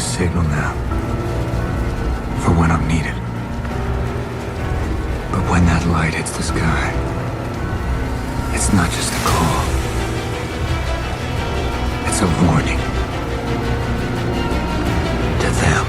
signal now for when I'm needed. But when that light hits the sky, it's not just a call. It's a warning to them.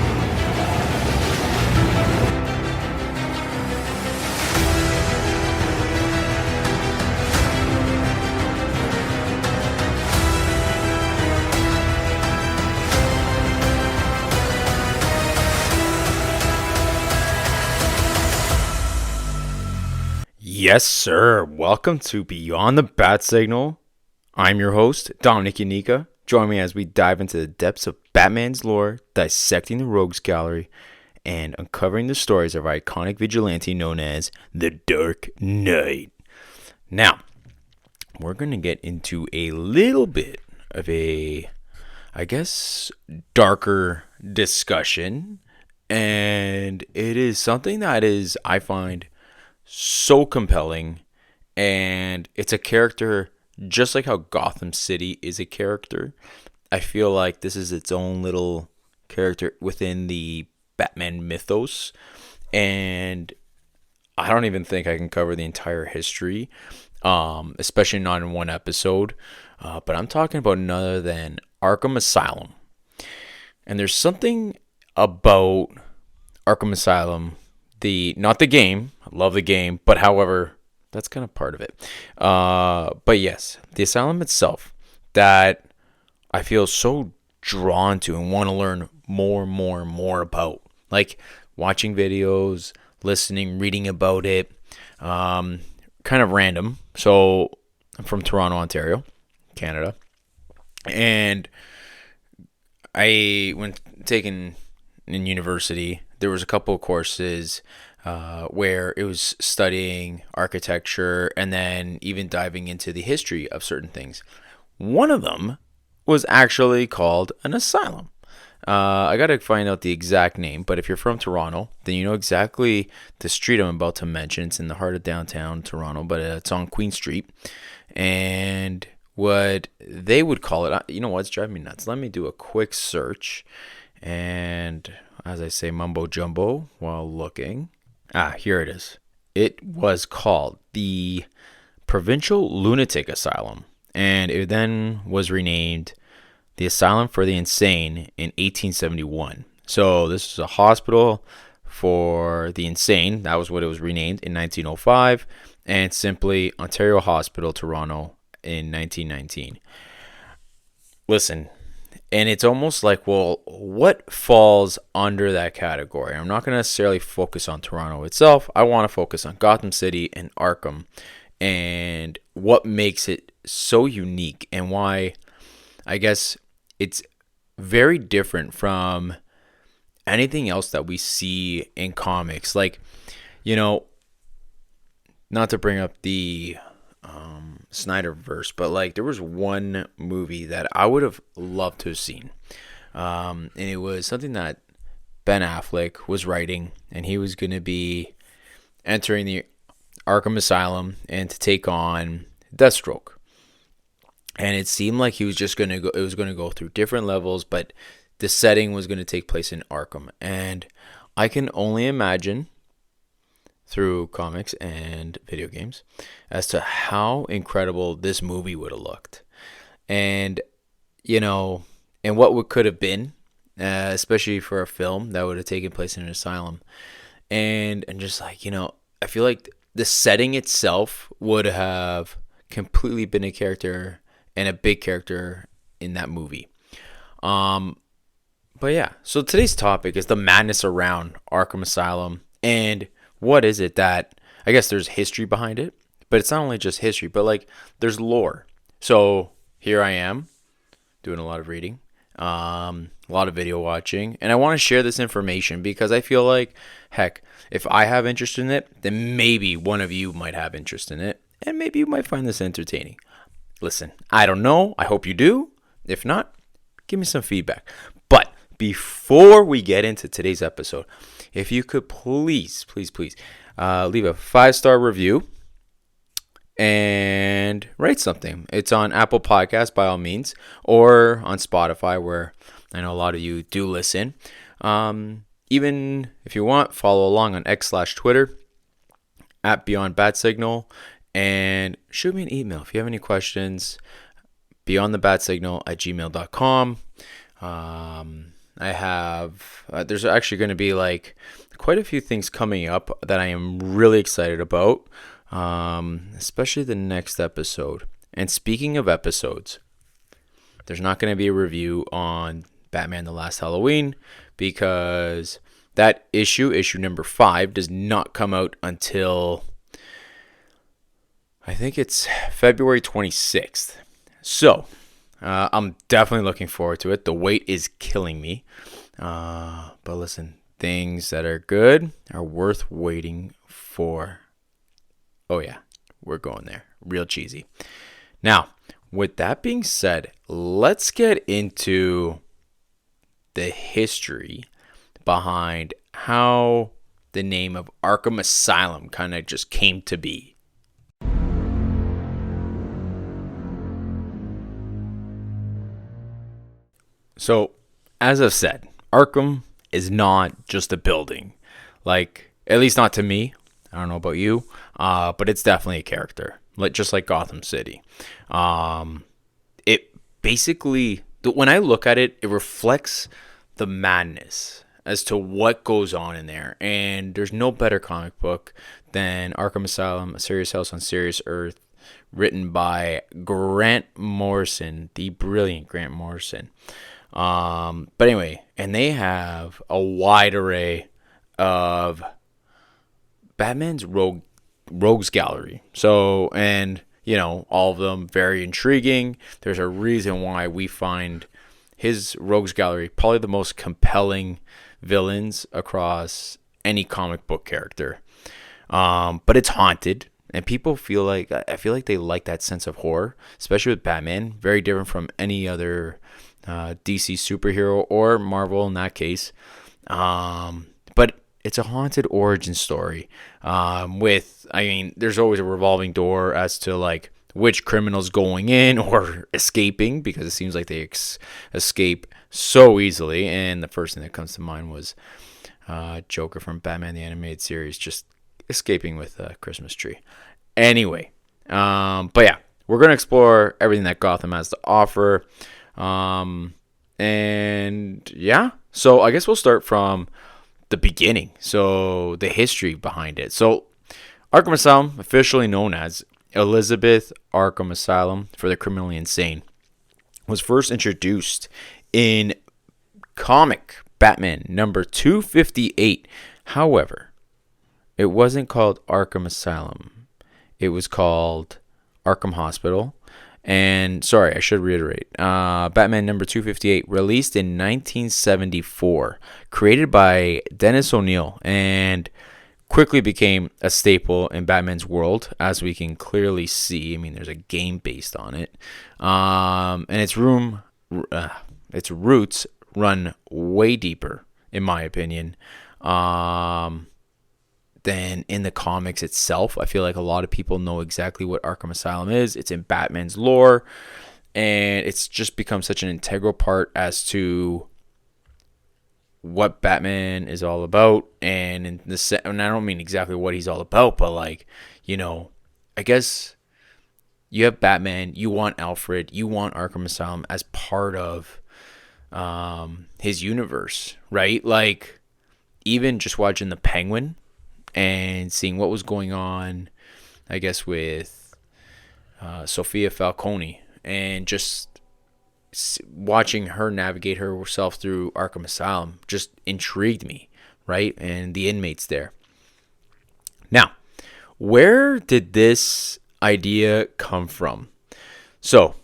Yes, sir. Welcome to Beyond the Bat Signal. I'm your host, Dominic Yanika. Join me as we dive into the depths of Batman's lore, dissecting the Rogues Gallery, and uncovering the stories of our iconic vigilante known as the Dark Knight. Now, we're going to get into a little bit of a, darker discussion. And it is something that is, I find, so compelling, and it's a character just like how Gotham City is a character. I feel like this is its own little character within the Batman mythos, and I don't even think I can cover the entire history, especially not in one episode, but I'm talking about none other than Arkham Asylum. And there's something about Arkham Asylum, not the game. I love the game, but however, that's kind of part of it. But yes, the asylum itself that I feel so drawn to and want to learn more about. Like watching videos, listening, reading about it. Kind of random. So I'm from Toronto, Ontario, Canada. And when taking in university, there was a couple of courses where it was studying architecture and then even diving into the history of certain things. One of them was actually called an asylum. I got to find out the exact name, but if you're from Toronto, then you know exactly the street I'm about to mention. It's in the heart of downtown Toronto, but it's on Queen Street. And what they would call it, you know what's driving me nuts? Let me do a quick search. And as I say, mumbo jumbo while looking. Here it is. It was called the Provincial Lunatic Asylum, and it then was renamed the Asylum for the Insane in 1871. So this is a hospital for the insane. That was what it was renamed in 1905, and simply Ontario Hospital, Toronto in 1919. Listen. And it's almost like, well, what falls under that category? I'm not going to necessarily focus on Toronto itself. I want to focus on Gotham City and Arkham and what makes it so unique and why I guess it's very different from anything else that we see in comics. Like, you know, not to bring up the Snyderverse, but like there was one movie that I would have loved to have seen, and it was something that Ben Affleck was writing, and he was going to be entering the Arkham Asylum and to take on Deathstroke. And it seemed like he was just going to go. It was going to go through different levels, but the setting was going to take place in Arkham, and I can only imagine through comics and video games as to how incredible this movie would have looked. And, you know, and what could have been, especially for a film that would have taken place in an asylum. And just like, you know, I feel like the setting itself would have completely been a character and a big character in that movie. But yeah, so today's topic is the madness around Arkham Asylum. And what is it that, I guess there's history behind it, but it's not only just history, but like there's lore. So here I am doing a lot of reading, a lot of video watching, and I want to share this information because I feel like, heck, if I have interest in it, then maybe one of you might have interest in it, and maybe you might find this entertaining. Listen, I don't know. I hope you do. If not, give me some feedback. But before we get into today's episode, if you could please leave a 5-star review and write something. It's on Apple Podcasts by all means, or on Spotify where I know a lot of you do listen. Even if you want, follow along on X/Twitter at Beyond Bat Signal, and shoot me an email if you have any questions. beyondthebatsignal@gmail.com. I have there's actually going to be like quite a few things coming up that I am really excited about, especially the next episode. And speaking of episodes, there's not going to be a review on Batman The Last Halloween because that issue number 5, does not come out until I think it's February 26th. So I'm definitely looking forward to it. The wait is killing me. But listen, things that are good are worth waiting for. Oh yeah, we're going there. Real cheesy. Now, with that being said, let's get into the history behind how the name of Arkham Asylum kind of just came to be. So, as I've said, Arkham is not just a building. Like, at least not to me. I don't know about you, but it's definitely a character. Just like Gotham City. It basically, when I look at it, it reflects the madness as to what goes on in there. And there's no better comic book than Arkham Asylum, A Serious House on Serious Earth, written by Grant Morrison, the brilliant Grant Morrison. But anyway, and they have a wide array of Batman's rogues gallery. So, and you know, all of them very intriguing. There's a reason why we find his rogues gallery probably the most compelling villains across any comic book character. But it's haunted, and people feel like, I feel like they like that sense of horror, especially with Batman. Very different from any other DC superhero or Marvel in that case. But it's a haunted origin story. There's always a revolving door as to like which criminal's going in or escaping, because it seems like they escape so easily. And the first thing that comes to mind was Joker from Batman the Animated Series, just escaping with a Christmas tree. Anyway, but yeah, we're going to explore everything that Gotham has to offer. And yeah, so I guess we'll start from the beginning. So the history behind it. So Arkham Asylum, officially known as Elizabeth Arkham Asylum for the Criminally Insane, was first introduced in comic Batman number 258. However, it wasn't called Arkham Asylum. It was called Arkham Hospital. And sorry, I should reiterate. Batman number 258, released in 1974, created by Dennis O'Neil, and quickly became a staple in Batman's world, as we can clearly see. I mean, there's a game based on it, and its roots run way deeper, in my opinion, than in the comics itself. I feel like a lot of people know exactly what Arkham Asylum is. It's in Batman's lore, and it's just become such an integral part as to what Batman is all about. And and I don't mean exactly what he's all about, but like, you know, I guess you have Batman, you want Alfred, you want Arkham Asylum as part of his universe, right? Like, even just watching the Penguin and seeing what was going on, I guess, with Sophia Falcone, and just watching her navigate herself through Arkham Asylum just intrigued me, right? And the inmates there. Now, where did this idea come from? So,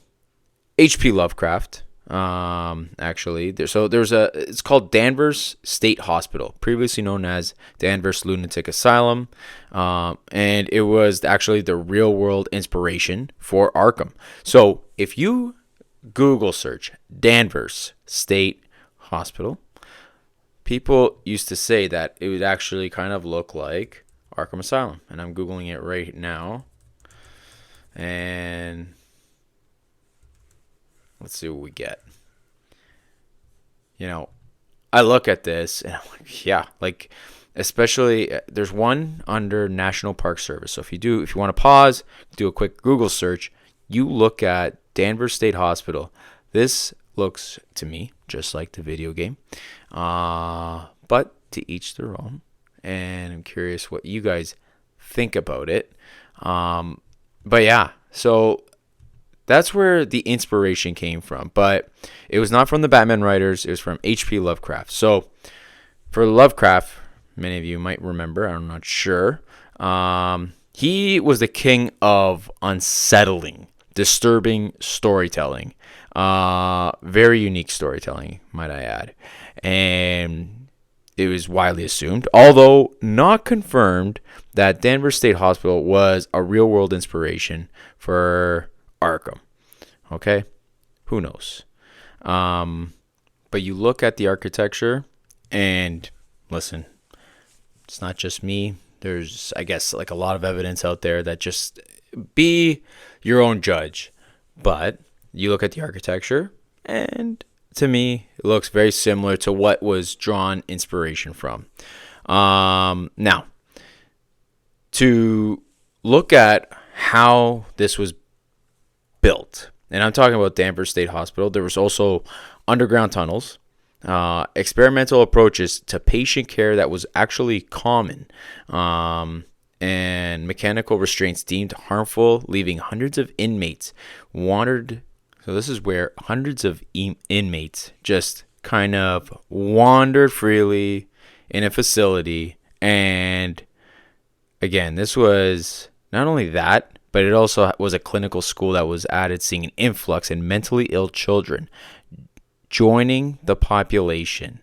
H.P. Lovecraft, actually. It's called Danvers State Hospital, previously known as Danvers Lunatic Asylum, and it was actually the real world inspiration for Arkham. So if you Google search Danvers State Hospital, people used to say that it would actually kind of look like Arkham Asylum, and I'm Googling it right now, and let's see what we get. I look at this and I'm like, yeah, like, especially there's one under National Park Service. So if you want to pause, do a quick Google search, you look at Danvers State Hospital. This looks to me just like the video game, but to each their own. And I'm curious what you guys think about it. But yeah, so that's where the inspiration came from. But it was not from the Batman writers. It was from H.P. Lovecraft. So for Lovecraft, many of you might remember, I'm not sure, he was the king of unsettling, disturbing storytelling. Very unique storytelling, might I add. And it was widely assumed, although not confirmed, that Danvers State Hospital was a real-world inspiration for Arkham. Okay? Who knows? But you look at the architecture, and listen, it's not just me. There's, I guess, like a lot of evidence out there that just be your own judge. But you look at the architecture, and to me, it looks very similar to what was drawn inspiration from. Now, to look at how this was built, and I'm talking about Danvers State Hospital, there was also underground tunnels, experimental approaches to patient care that was actually common, and mechanical restraints deemed harmful, leaving hundreds of inmates wandered. So this is where hundreds of inmates just kind of wandered freely in a facility. And again, this was not only that, but it also was a clinical school that was added, seeing an influx in mentally ill children joining the population.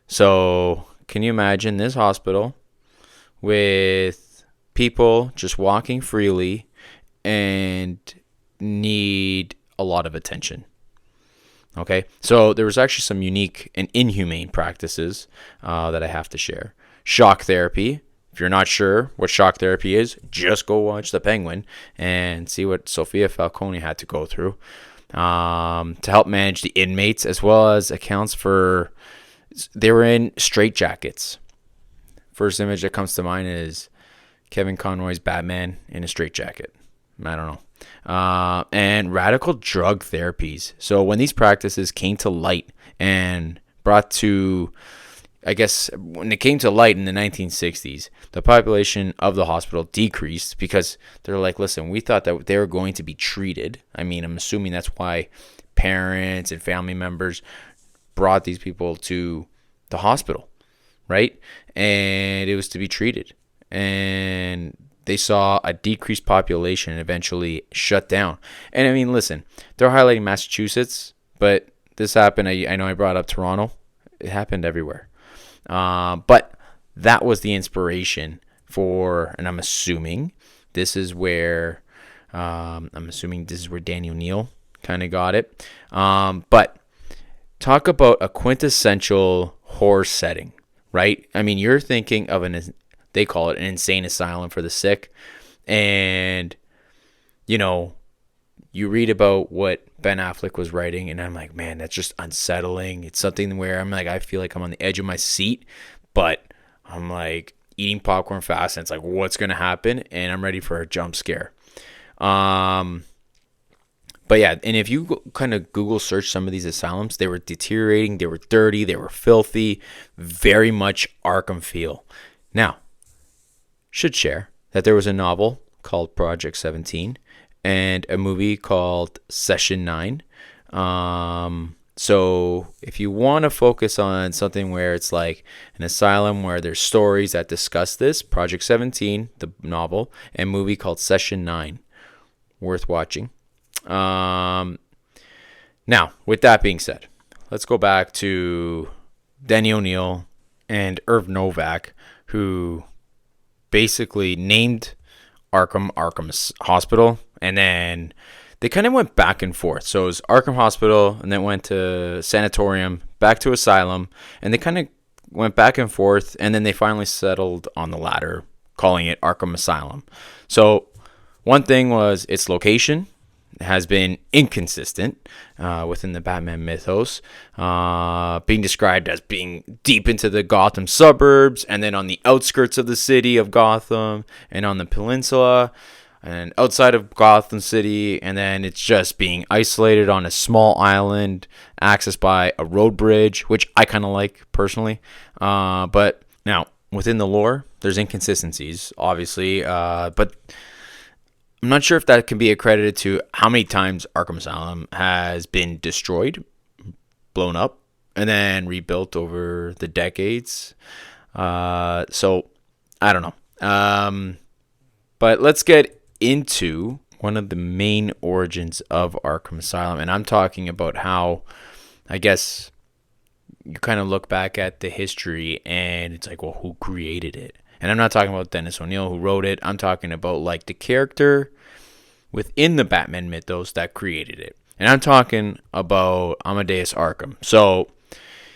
So can you imagine this hospital with people just walking freely and need a lot of attention? Okay, so there was actually some unique and inhumane practices that I have to share. Shock therapy. If you're not sure what shock therapy is, just go watch The Penguin and see what Sophia Falcone had to go through to help manage the inmates, as well as accounts for they were in straitjackets. First image that comes to mind is Kevin Conroy's Batman in a straitjacket. I don't know. And radical drug therapies. So when these practices came to light and brought to, I guess, when it came to light in the 1960s, the population of the hospital decreased because they're like, listen, we thought that they were going to be treated. I mean, I'm assuming that's why parents and family members brought these people to the hospital, right? And it was to be treated. And they saw a decreased population and eventually shut down. And I mean, listen, they're highlighting Massachusetts, but this happened. I know I brought up Toronto. It happened everywhere. But that was the inspiration for, and I'm assuming this is where Danny O'Neill kind of got it. But talk about a quintessential horror setting, right? I mean, you're thinking of they call it an insane asylum for the sick. And, you read about what Ben Affleck was writing, and I'm like, man, that's just unsettling. It's something where I'm like, I feel like I'm on the edge of my seat, but I'm like eating popcorn fast, and it's like, what's going to happen? And I'm ready for a jump scare. But yeah, and if you kind of Google search some of these asylums, they were deteriorating, they were dirty, they were filthy, very much Arkham feel. Now, should share that there was a novel called Project 17 and a movie called Session 9. So if you want to focus on something where it's like an asylum where there's stories that discuss this, Project 17, the novel, and movie called Session 9, worth watching. Now, with that being said, let's go back to Denny O'Neill and Irv Novak, who basically named Arkham Hospital, and then they kind of went back and forth. So it was Arkham Hospital, and then went to Sanatorium, back to Asylum, and they kind of went back and forth, and then they finally settled on the latter, calling it Arkham Asylum. So one thing was its location. has been inconsistent within the Batman mythos, being described as being deep into the Gotham suburbs, and then on the outskirts of the city of Gotham, and on the peninsula, and outside of Gotham City, and then it's just being isolated on a small island accessed by a road bridge, which I kind of like personally. But now, within the lore, there's inconsistencies, obviously, but I'm not sure if that can be accredited to how many times Arkham Asylum has been destroyed, blown up, and then rebuilt over the decades. So I don't know. But let's get into one of the main origins of Arkham Asylum, and I'm talking about how, I guess, you kind of look back at the history and it's like, well, who created it? And I'm not talking about Dennis O'Neil who wrote it. I'm talking about like the character within the Batman mythos that created it. And I'm talking about Amadeus Arkham. So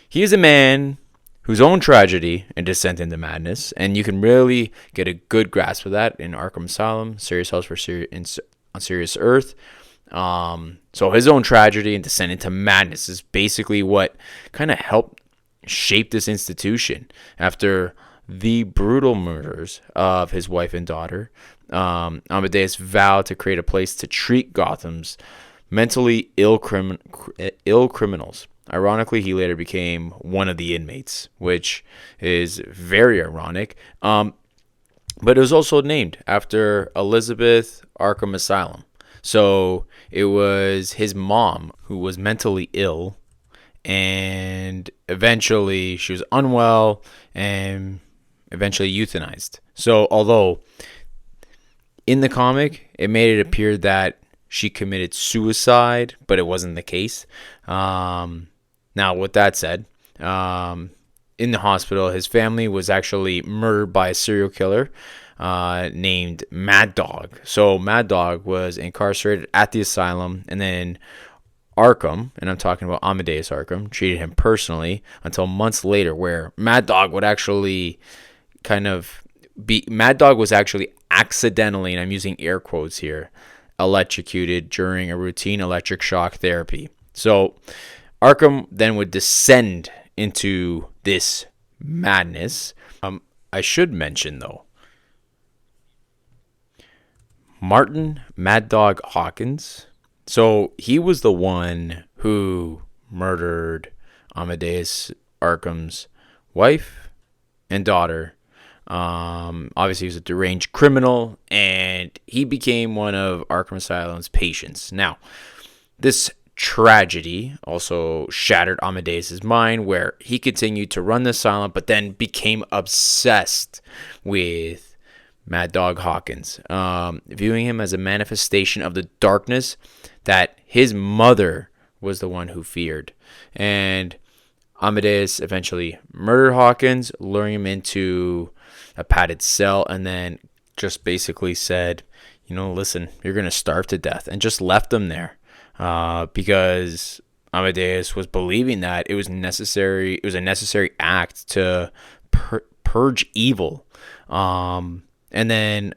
he is a man whose own tragedy and descent into madness, and you can really get a good grasp of that in Arkham Asylum, Serious House on Serious Earth. So his own tragedy and descent into madness is basically what kind of helped shape this institution after the brutal murders of his wife and daughter. Amadeus vowed to create a place to treat Gotham's mentally ill criminals. Ironically, he later became one of the inmates, which is very ironic. But it was also named after Elizabeth Arkham Asylum. So it was his mom who was mentally ill, and eventually she was unwell and eventually euthanized. So although in the comic it made it appear that she committed suicide, but it wasn't the case. Now, with that said, in the hospital, his family was actually murdered by a serial killer named Mad Dog. So Mad Dog was incarcerated at the asylum, and then Arkham, and I'm talking about Amadeus Arkham, treated him personally until months later, where Mad Dog would actually Mad Dog was actually accidentally, and I'm using air quotes here, electrocuted during a routine electric shock therapy. So Arkham then would descend into this madness. I should mention, though, Martin Mad Dog Hawkins. So he was the one who murdered Amadeus Arkham's wife and daughter. Obviously, he was a deranged criminal, and he became one of Arkham Asylum's patients. Now, this tragedy also shattered Amadeus's mind, where he continued to run the asylum, but then became obsessed with Mad Dog Hawkins, viewing him as a manifestation of the darkness that his mother was the one who feared. And Amadeus eventually murdered Hawkins, luring him into a padded cell, and then just basically said, listen, you're going to starve to death, and just left him there. Because Amadeus was believing that it was necessary. It was a necessary act to purge evil. And then,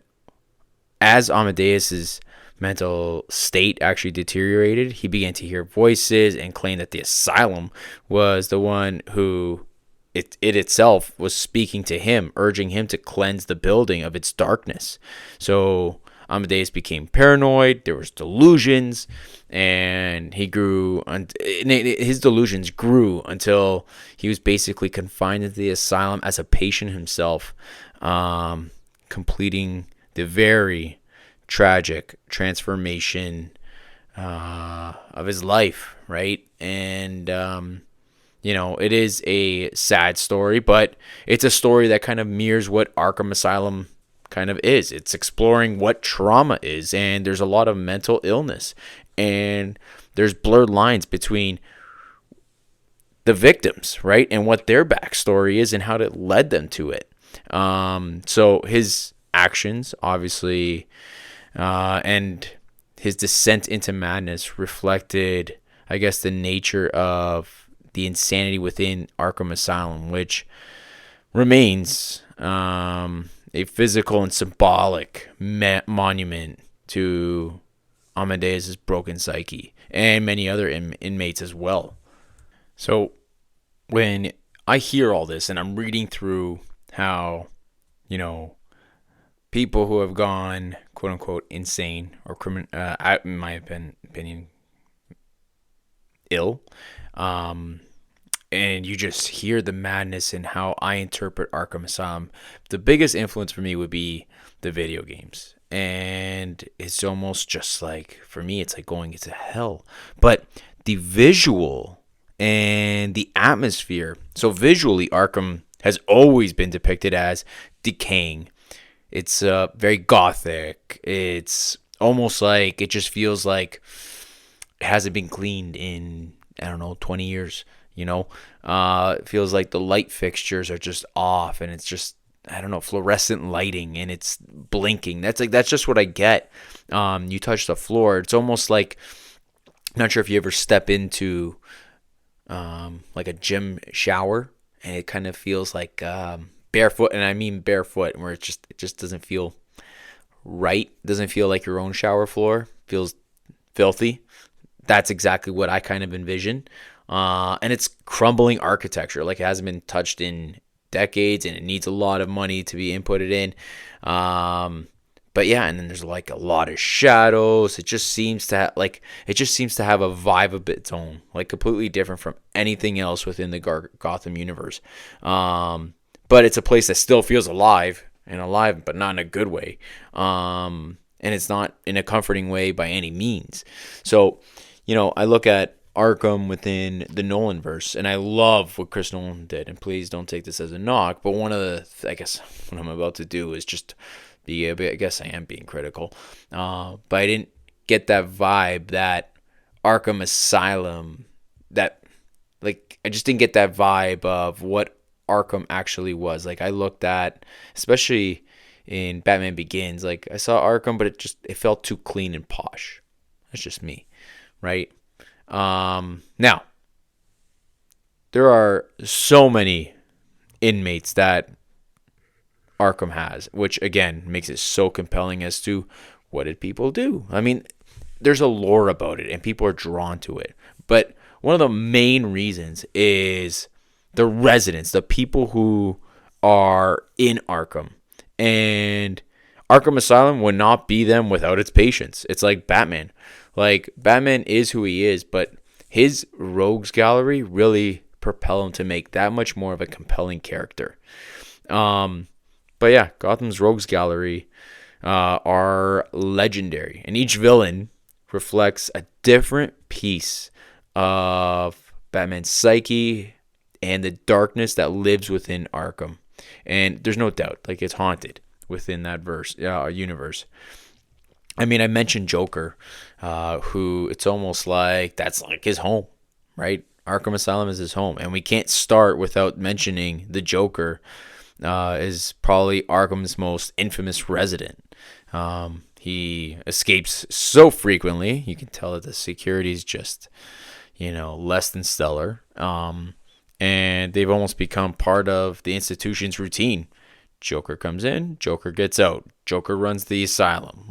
as Amadeus's mental state actually deteriorated, he began to hear voices and claimed that the asylum was the one who it itself was speaking to him, urging him to cleanse the building of its darkness. So Amadeus became paranoid. There was delusions, and he grew. His delusions grew until he was basically confined into the asylum as a patient himself, completing the very tragic transformation of his life. Right, and it is a sad story, but it's a story that kind of mirrors what Arkham Asylum kind of is. It's exploring what trauma is, and there's a lot of mental illness, and there's blurred lines between the victims, right, and what their backstory is and how it led them to it. So his actions, obviously, and his descent into madness reflected, I guess, the nature of the insanity within Arkham Asylum, which remains a physical and symbolic monument to Amadeus' broken psyche and many other inmates as well. So when I hear all this and I'm reading through how, you know, people who have gone quote unquote insane or in my opinion, ill, um, and you just hear the madness in how I interpret Arkham Asylum. The biggest influence for me would be the video games. And it's almost just like, for me, it's like going into hell. But the visual and the atmosphere. So visually, Arkham has always been depicted as decaying. It's very gothic. It's almost like it just feels like it hasn't been cleaned in, I don't know, 20 years. It feels like the light fixtures are just off, and it's just, I don't know, fluorescent lighting, and it's blinking. That's just what I get. You touch the floor, it's almost like, I'm not sure if you ever step into like a gym shower, and it kind of feels like barefoot, and I mean barefoot, where it just doesn't feel right. It doesn't feel like your own shower floor. It feels filthy. That's exactly what I kind of envision. And it's crumbling architecture, like it hasn't been touched in decades, and it needs a lot of money to be inputted in. But yeah, and then there's like a lot of shadows. It just seems to have a vibe of its own, like completely different from anything else within the Gotham universe. But it's a place that still feels alive, but not in a good way. And it's not in a comforting way by any means. So, I look at Arkham within the Nolanverse, and I love what Chris Nolan did. And please don't take this as a knock, but one of the, I guess, what I'm about to do is just be, I guess I am being critical, but I didn't get that vibe that Arkham Asylum, I just didn't get that vibe of what Arkham actually was. Like, I looked at, especially in Batman Begins, like I saw Arkham, but it felt too clean and posh. That's just me, right? Now, there are so many inmates that Arkham has, which again makes it so compelling as to what did people do. I mean, there's a lore about it, and people are drawn to it. But one of the main reasons is the residents, the people who are in Arkham. And Arkham Asylum would not be them without its patients. It's like Batman. Like, Batman is who he is, but his rogues gallery really propel him to make that much more of a compelling character. But yeah, Gotham's rogues gallery are legendary, and each villain reflects a different piece of Batman's psyche and the darkness that lives within Arkham. And there's no doubt, like, it's haunted within that universe. I mean, I mentioned Joker, who it's almost like that's like his home, right? Arkham Asylum is his home. And we can't start without mentioning the Joker is probably Arkham's most infamous resident. He escapes so frequently. You can tell that the security is just, less than stellar. And they've almost become part of the institution's routine. Joker comes in, Joker gets out. Joker runs the asylum.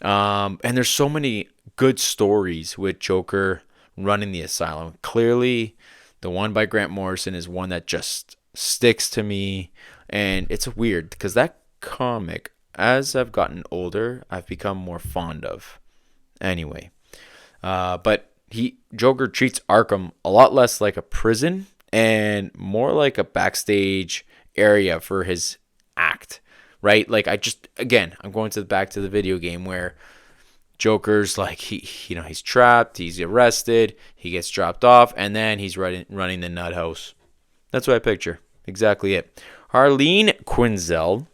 And there's so many good stories with Joker running the asylum. Clearly, the one by Grant Morrison is one that just sticks to me. And it's weird because that comic, as I've gotten older, I've become more fond of. Anyway, but Joker treats Arkham a lot less like a prison and more like a backstage area for his act, right? Like, I'm going back to the video game where Joker's like, he's trapped, he's arrested, he gets dropped off, and then he's running the nut house. That's what I picture. Exactly it. Harleen Quinzel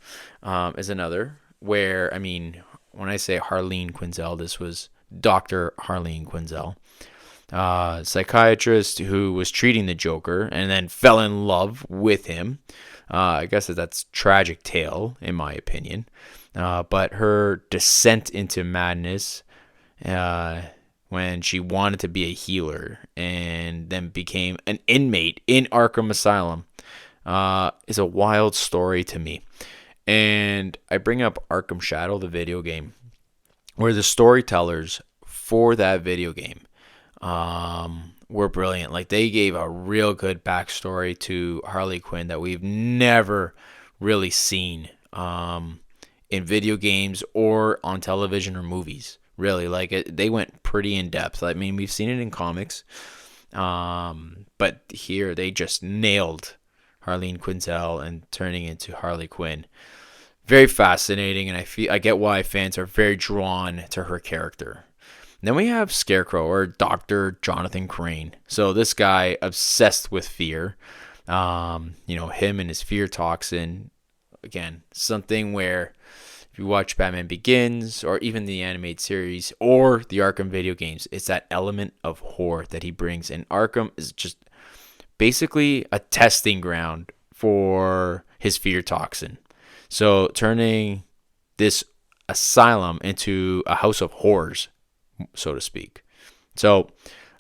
is another where, when I say Harleen Quinzel, this was Dr. Harleen Quinzel, psychiatrist who was treating the Joker and then fell in love with him. I guess that's tragic tale, in my opinion. But her descent into madness when she wanted to be a healer and then became an inmate in Arkham Asylum is a wild story to me. And I bring up Arkham Shadow, the video game, where the storytellers for that video game were brilliant. Like, they gave a real good backstory to Harley Quinn that we've never really seen in video games or on television or movies. Really, like they went pretty in depth. I mean, we've seen it in comics, but here they just nailed Harleen Quinzel and turning into Harley Quinn. Very fascinating, and I get why fans are very drawn to her character. Then we have Scarecrow, or Dr. Jonathan Crane. So this guy obsessed with fear. Him and his fear toxin. Again, something where if you watch Batman Begins or even the animated series or the Arkham video games, it's that element of horror that he brings. And Arkham is just basically a testing ground for his fear toxin. So turning this asylum into a house of horrors, so to speak. So,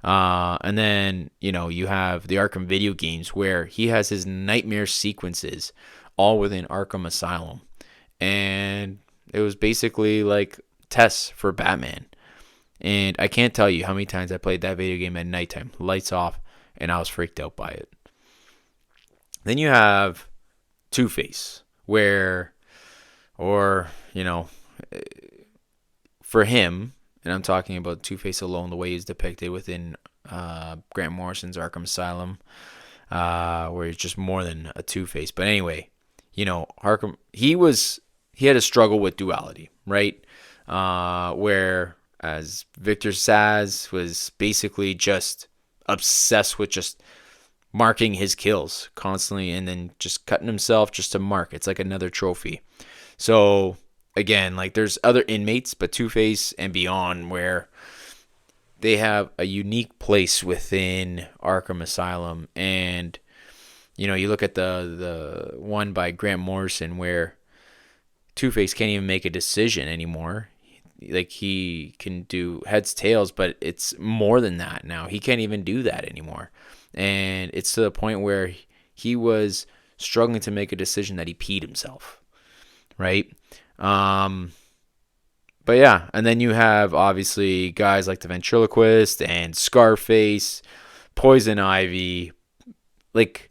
and then, you have the Arkham video games where he has his nightmare sequences all within Arkham Asylum. And it was basically like tests for Batman. And I can't tell you how many times I played that video game at nighttime, lights off, and I was freaked out by it. Then you have Two-Face, where, for him, and I'm talking about Two-Face alone, the way he's depicted within Grant Morrison's Arkham Asylum, where he's just more than a Two-Face. But anyway, Arkham, he had a struggle with duality, right? Where as Victor Zsasz was basically just obsessed with just marking his kills constantly and then just cutting himself just to mark. It's like another trophy. So again, like there's other inmates, but Two-Face and beyond, where they have a unique place within Arkham Asylum. And you look at the one by Grant Morrison where Two-Face can't even make a decision anymore. Like, he can do heads, tails, but it's more than that now. He can't even do that anymore. And it's to the point where he was struggling to make a decision that he peed himself, right? But yeah, and then you have obviously guys like the Ventriloquist and Scarface, Poison Ivy. Like,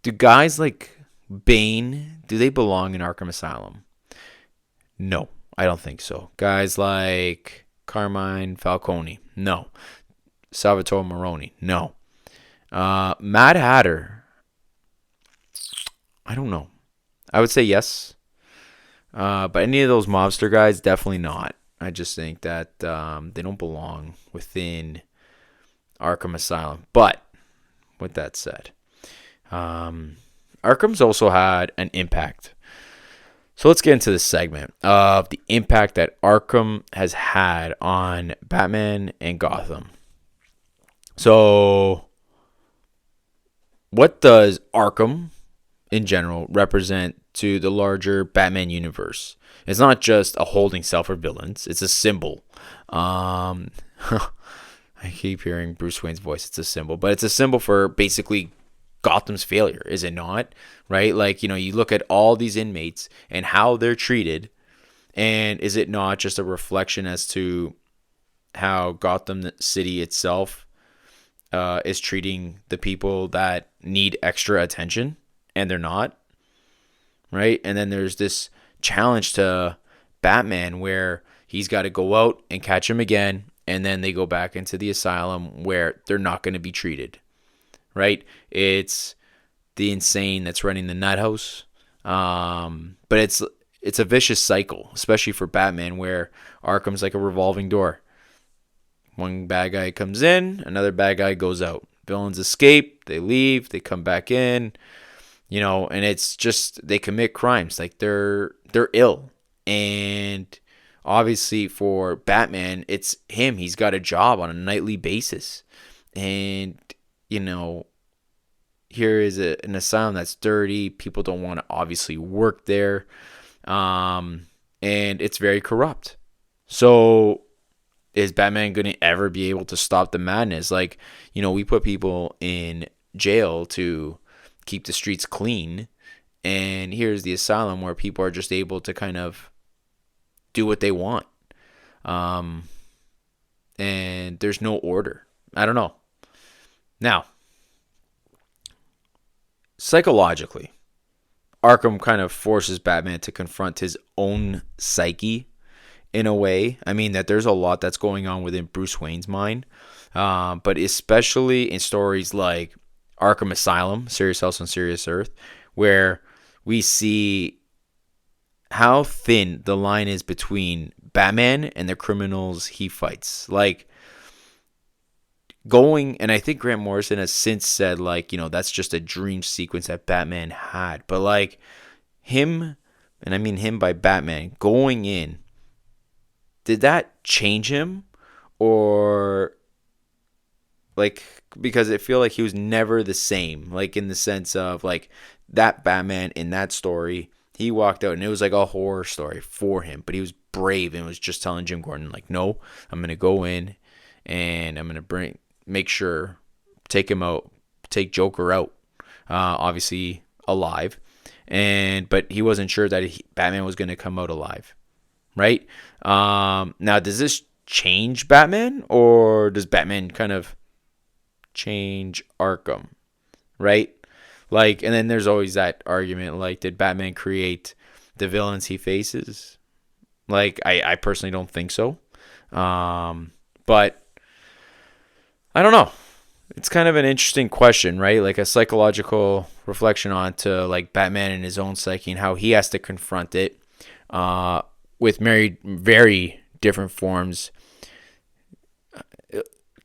do guys like Bane, do they belong in Arkham Asylum? No, I don't think so. Guys like Carmine Falcone, no. Salvatore Maroni, no. Mad Hatter, I don't know. I would say yes. But any of those mobster guys, definitely not. I just think that they don't belong within Arkham Asylum. But with that said, Arkham's also had an impact. So let's get into this segment of the impact that Arkham has had on Batman and Gotham. So, what does Arkham in general represent to the larger Batman universe? It's not just a holding cell for villains. It's a symbol. I keep hearing Bruce Wayne's voice. It's a symbol. But it's a symbol for basically Gotham's failure, is it not? Right? Like, you look at all these inmates and how they're treated. And is it not just a reflection as to how Gotham City itself is treating the people that need extra attention and they're not, right? And then there's this challenge to Batman where he's got to go out and catch him again, and then they go back into the asylum where they're not going to be treated, right? It's the insane that's running the nut house, but it's a vicious cycle, especially for Batman, where Arkham's like a revolving door. One bad guy comes in, another bad guy goes out. Villains escape, they leave, they come back in, and it's just they commit crimes. Like they're ill. And obviously for Batman, it's him. He's got a job on a nightly basis. And, here is an asylum that's dirty. People don't want to obviously work there. And it's very corrupt. So is Batman going to ever be able to stop the madness? Like, we put people in jail to keep the streets clean. And here's the asylum where people are just able to kind of do what they want. And there's no order. I don't know. Now, psychologically, Arkham kind of forces Batman to confront his own psyche in a way. I mean, that there's a lot that's going on within Bruce Wayne's mind, but especially in stories like Arkham Asylum, Serious House on Serious Earth, where we see how thin the line is between Batman and the criminals he fights. Like, going, and I think Grant Morrison has since said, like, that's just a dream sequence that Batman had. But, like, him, and I mean him by Batman, going in, did that change him? Or, like, because I feel like he was never the same, like, in the sense of, like, that Batman in that story, he walked out and it was like a horror story for him, but he was brave and was just telling Jim Gordon, like, no, I'm going to go in and I'm going to make sure, take him out, take Joker out, obviously alive, but he wasn't sure that Batman was going to come out alive, right? Now, does this change Batman, or does Batman kind of change Arkham, right? Like, and then there's always that argument, like, did Batman create the villains he faces? Like, I personally don't think so, but I don't know. It's kind of an interesting question, right? Like a psychological reflection onto, like, Batman and his own psyche and how he has to confront it, with very different forms,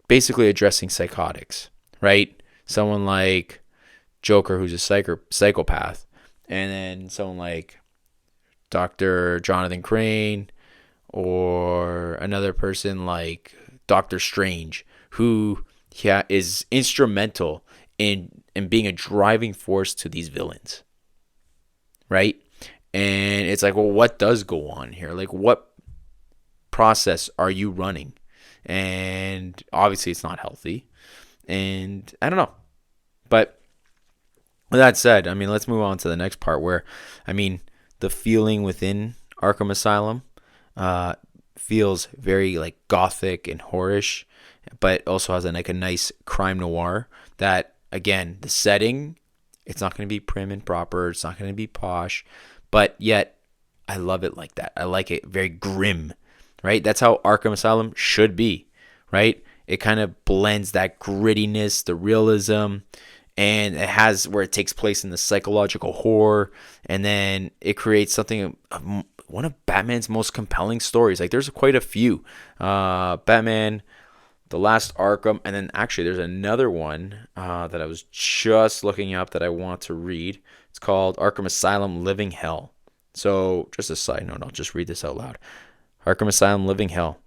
basically addressing psychotics, right? Someone like Joker, who's a psychopath, and then someone like Dr. Jonathan Crane, or another person like Doctor Strange, who is instrumental in being a driving force to these villains, right? And it's like, well, what does go on here? Like, what process are you running? And obviously it's not healthy, and I don't know. But with that said, I mean, let's move on to the next part where, I mean, the feeling within Arkham Asylum feels very, like, gothic and horrorish, but also has like a nice crime noir that, again, the setting, it's not going to be prim and proper. It's not going to be posh, but yet I love it like that. I like it very grim, right? That's how Arkham Asylum should be, right? It kind of blends that grittiness, the realism, and it has where it takes place in the psychological horror, and then it creates something, one of Batman's most compelling stories. Like, there's quite a few. Batman, The Last Arkham, and then actually there's another one that I was just looking up that I want to read. It's called Arkham Asylum Living Hell. So, just a side note, I'll just read this out loud. Arkham Asylum Living Hell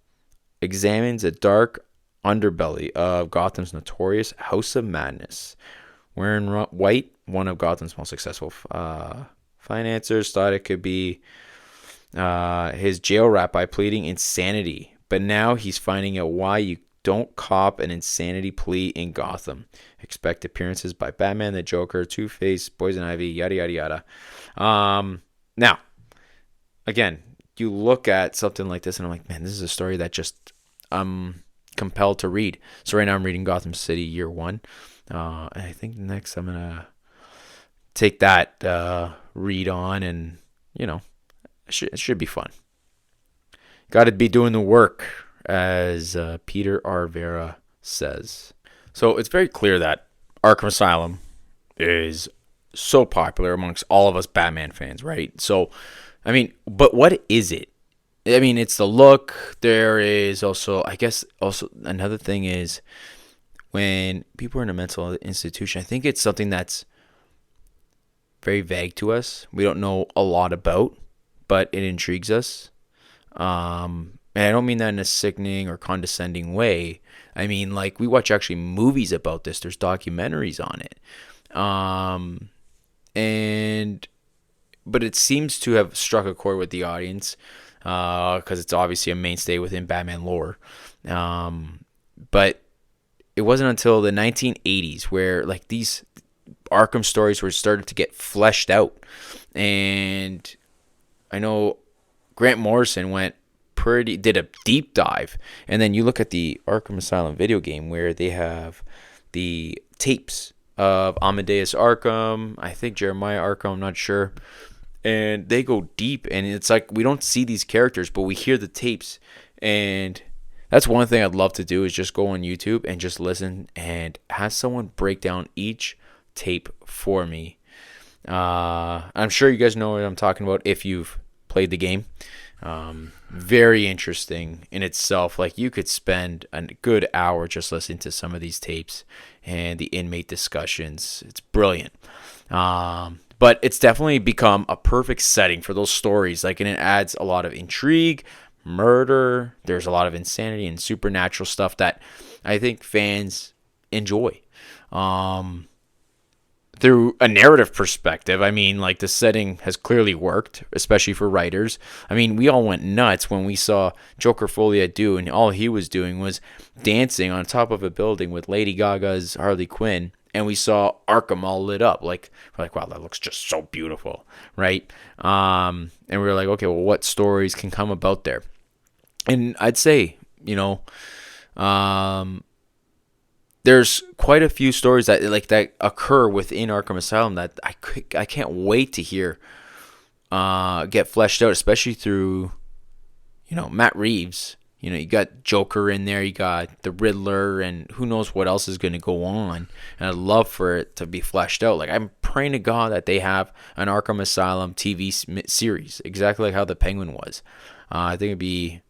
examines a dark underbelly of Gotham's notorious House of Madness. Wearing white, one of Gotham's most successful financiers thought it could be his jail rat by pleading insanity. But now he's finding out why you don't cop an insanity plea in Gotham. Expect appearances by Batman, the Joker, Two-Face, Poison Ivy, yada, yada, yada. Now, again, you look at something like this and I'm like, man, this is a story that just I'm compelled to read. So right now I'm reading Gotham City Year 1. And I think next I'm going to take that read on, and, it should be fun. Got to be doing the work, as Peter R. Vera says. So it's very clear that Arkham Asylum is so popular amongst all of us Batman fans, right? So, I mean, but what is it? I mean, it's the look. There is also, I guess, another thing is when people are in a mental institution, I think it's something that's very vague to us. We don't know a lot about, but it intrigues us. And I don't mean that in a sickening or condescending way. I mean, like, we watch actually movies about this. There's documentaries on it. But it seems to have struck a chord with the audience, because it's obviously a mainstay within Batman lore. But it wasn't until the 1980s where, like, these Arkham stories were started to get fleshed out. And I know Grant Morrison went did a deep dive. And then you look at the Arkham Asylum video game where they have the tapes of Amadeus Arkham, I think Jeremiah Arkham, I'm not sure. And they go deep, and it's like we don't see these characters, but we hear the tapes. And that's one thing I'd love to do, is just go on YouTube and just listen and have someone break down each tape for me. I'm sure you guys know what I'm talking about if you've played the game. Very interesting in itself. Like, you could spend a good hour just listening to some of these tapes and the inmate discussions. It's brilliant. But it's definitely become a perfect setting for those stories. Like, and it adds a lot of intrigue, murder. There's a lot of insanity and supernatural stuff that I think fans enjoy. Through a narrative perspective, I mean, like, the setting has clearly worked, especially for writers. I mean, we all went nuts when we saw Joker Folia do, and all he was doing was dancing on top of a building with Lady Gaga's Harley Quinn, and we saw Arkham all lit up. Like, we're like, wow, that looks just so beautiful, right? And we were like, okay, well, what stories can come about there? And I'd say, there's quite a few stories that occur within Arkham Asylum that I can't wait to hear get fleshed out, especially through Matt Reeves. You got Joker in there, you got the Riddler, and who knows what else is going to go on. And I'd love for it to be fleshed out. Like, I'm praying to God that they have an Arkham Asylum TV series, exactly like how the Penguin was. I think it'd be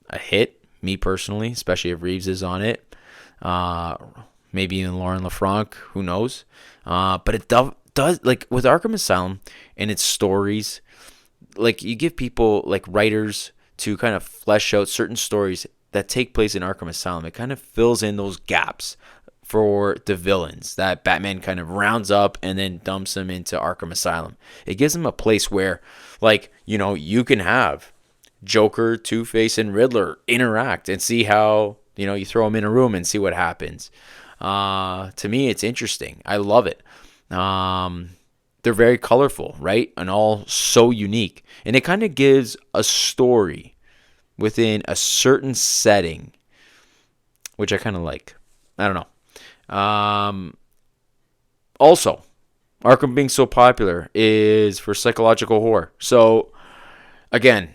a hit, me personally, especially if Reeves is on it. Maybe even Lauren LaFranc, who knows? But it does, like, with Arkham Asylum and its stories, like, you give people, like, writers to kind of flesh out certain stories that take place in Arkham Asylum. It kind of fills in those gaps for the villains that Batman kind of rounds up and then dumps them into Arkham Asylum. It gives them a place where, like, you can have Joker, Two-Face, and Riddler interact and see how, you throw them in a room and see what happens. To me, it's interesting. I love it. They're very colorful, right? And all so unique. And it kind of gives a story within a certain setting, which I kind of like. I don't know. Also, Arkham being so popular is for psychological horror. So, again,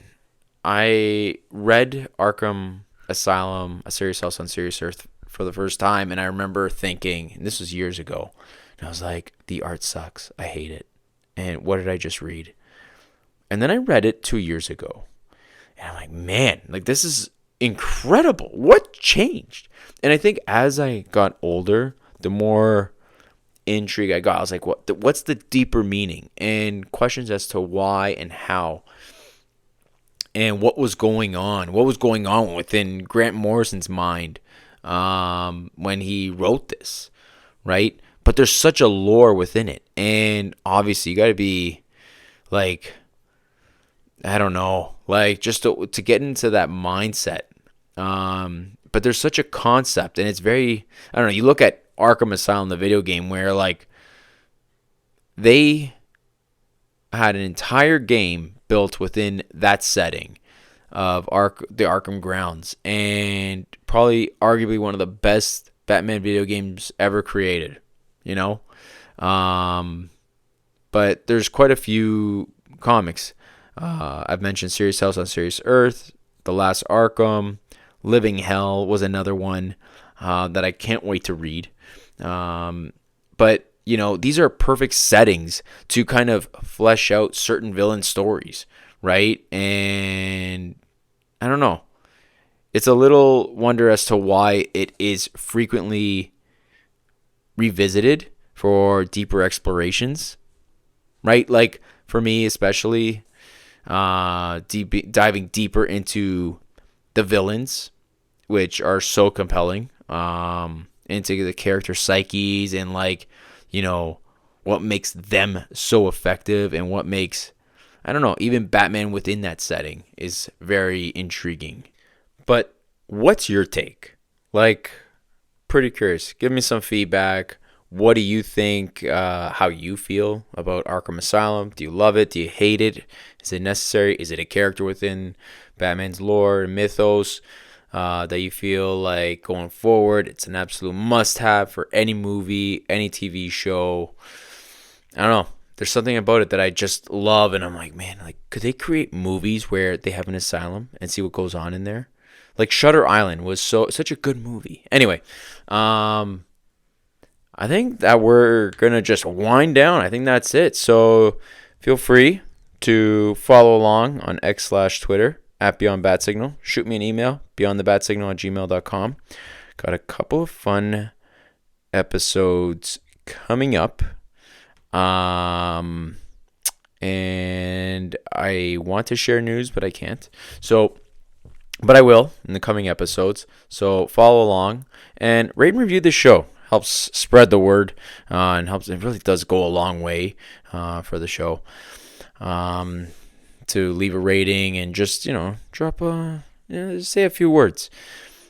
I read Arkham Asylum, A Serious House on Serious Earth for the first time, and I remember thinking, and this was years ago, and I was like, the art sucks. I hate it. And what did I just read? And then I read it 2 years ago, and I'm like, man, like, this is incredible. What changed? And I think as I got older, the more intrigue I got. I was like, what's the deeper meaning? And questions as to why and how. And what was going on? What was going on within Grant Morrison's mind when he wrote this, right? But there's such a lore within it. And obviously, you got to be, like, I don't know, like, just to get into that mindset. But there's such a concept, and it's very, I don't know, you look at Arkham Asylum, the video game, where, like, they had an entire game built within that setting of the Arkham grounds, and probably arguably one of the best Batman video games ever created, but there's quite a few comics. I've mentioned Serious House on Serious Earth, The Last Arkham, Living Hell was another one that I can't wait to read. But these are perfect settings to kind of flesh out certain villain stories, right? And I don't know. It's a little wonder as to why it is frequently revisited for deeper explorations, right? Like, for me especially, diving deeper into the villains, which are so compelling, into the character psyches and, like, what makes them so effective and what makes, I don't know, even Batman within that setting is very intriguing. But what's your take? Like, pretty curious. Give me some feedback. What do you think? How you feel about Arkham Asylum? Do you love it? Do you hate it? Is it necessary? Is it a character within Batman's lore and mythos that you feel like going forward it's an absolute must-have for any movie, any TV show? I don't know. There's something about it that I just love, and I'm like, man, like, could they create movies where they have an asylum and see what goes on in there? Like Shutter Island was such a good movie. Anyway, I think that we're gonna just wind down. I think that's it. So feel free to follow along on X/Twitter at Beyond Bat Signal. Shoot me an email, beyondthebatsignal@gmail.com. Got a couple of fun episodes coming up. And I want to share news, but I can't. But I will in the coming episodes. So follow along and rate and review the show. Helps spread the word and helps. It really does go a long way for the show. To leave a rating and just drop say a few words.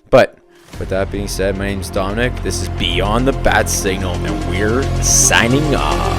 But with that being said, my name's Dominic. This is Beyond the Bat Signal, and we're signing off.